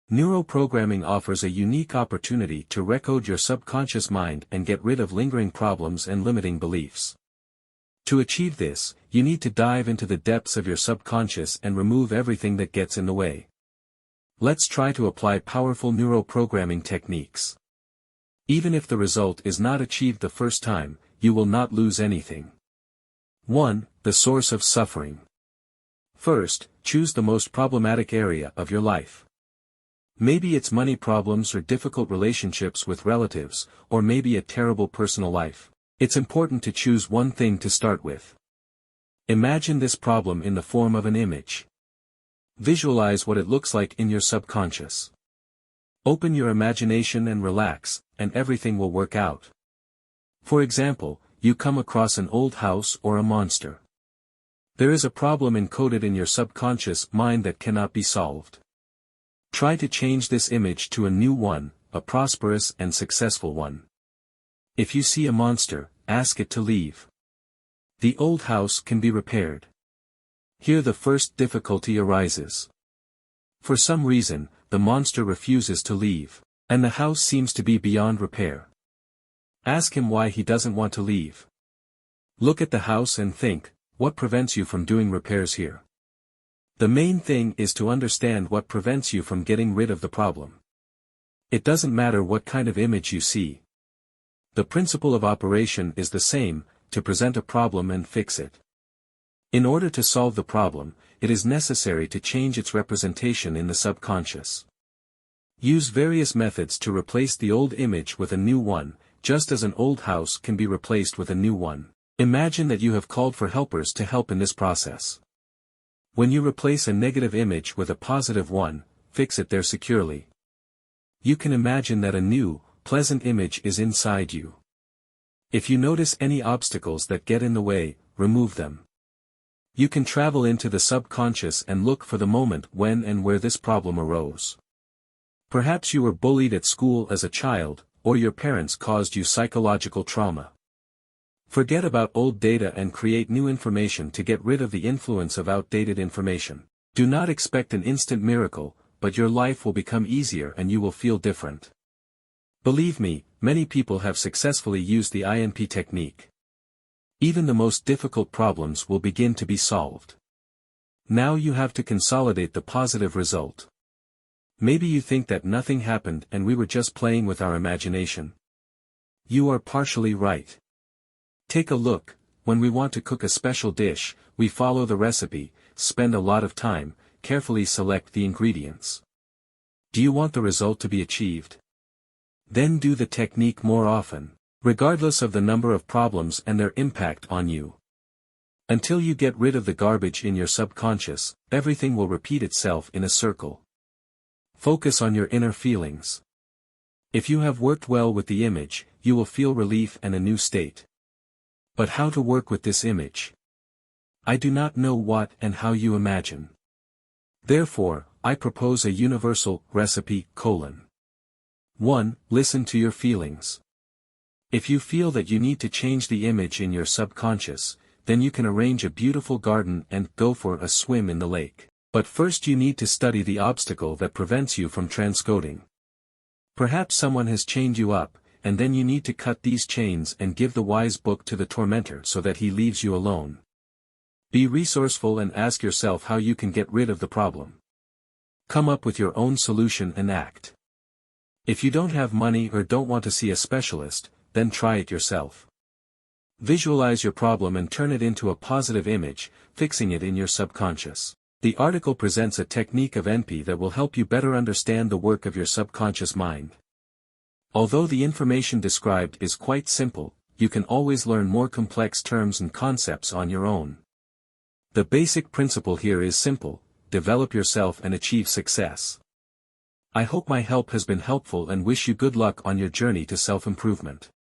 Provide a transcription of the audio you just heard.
Neuroprogramming offers a unique opportunity to recode your subconscious mind and get rid of lingering problems and limiting beliefs. To achieve this, you need to dive into the depths of your subconscious and remove everything that gets in the way. Let's try to apply powerful neuroprogramming techniques. Even if the result is not achieved the first time, you will not lose anything. 1. The source of suffering. First, choose the most problematic area of your life. Maybe it's money problems or difficult relationships with relatives, or maybe a terrible personal life. It's important to choose one thing to start with. Imagine this problem in the form of an image. Visualize what it looks like in your subconscious. Open your imagination and relax, and everything will work out. For example, you come across an old house or a monster. There is a problem encoded in your subconscious mind that cannot be solved. Try to change this image to a new one, a prosperous and successful one. If you see a monster, ask it to leave. The old house can be repaired. Here the first difficulty arises. For some reason, the monster refuses to leave, and the house seems to be beyond repair. Ask him why he doesn't want to leave. Look at the house and think, what prevents you from doing repairs here? The main thing is to understand what prevents you from getting rid of the problem. It doesn't matter what kind of image you see. The principle of operation is the same, to present a problem and fix it. In order to solve the problem, it is necessary to change its representation in the subconscious. Use various methods to replace the old image with a new one, just as an old house can be replaced with a new one. Imagine that you have called for helpers to help in this process. When you replace a negative image with a positive one, fix it there securely. You can imagine that a new, pleasant image is inside you. If you notice any obstacles that get in the way, remove them. You can travel into the subconscious and look for the moment when and where this problem arose. Perhaps you were bullied at school as a child, or your parents caused you psychological trauma. Forget about old data and create new information to get rid of the influence of outdated information. Do not expect an instant miracle, but your life will become easier and you will feel different. Believe me, many people have successfully used the INP technique. Even the most difficult problems will begin to be solved. Now you have to consolidate the positive result. Maybe you think that nothing happened and we were just playing with our imagination. You are partially right. Take a look, when we want to cook a special dish, we follow the recipe, spend a lot of time, carefully select the ingredients. Do you want the result to be achieved? Then do the technique more often, regardless of the number of problems and their impact on you. Until you get rid of the garbage in your subconscious, everything will repeat itself in a circle. Focus on your inner feelings. If you have worked well with the image, you will feel relief and a new state. But how to work with this image? I do not know what and how you imagine. Therefore, I propose a universal recipe: 1. Listen to your feelings. If you feel that you need to change the image in your subconscious, then you can arrange a beautiful garden and go for a swim in the lake. But first you need to study the obstacle that prevents you from transcoding. Perhaps someone has chained you up, and then you need to cut these chains and give the wise book to the tormentor so that he leaves you alone. Be resourceful and ask yourself how you can get rid of the problem. Come up with your own solution and act. If you don't have money or don't want to see a specialist, then try it yourself. Visualize your problem and turn it into a positive image, fixing it in your subconscious. The article presents a technique of NP that will help you better understand the work of your subconscious mind. Although the information described is quite simple, you can always learn more complex terms and concepts on your own. The basic principle here is simple: develop yourself and achieve success. I hope my help has been helpful and wish you good luck on your journey to self-improvement.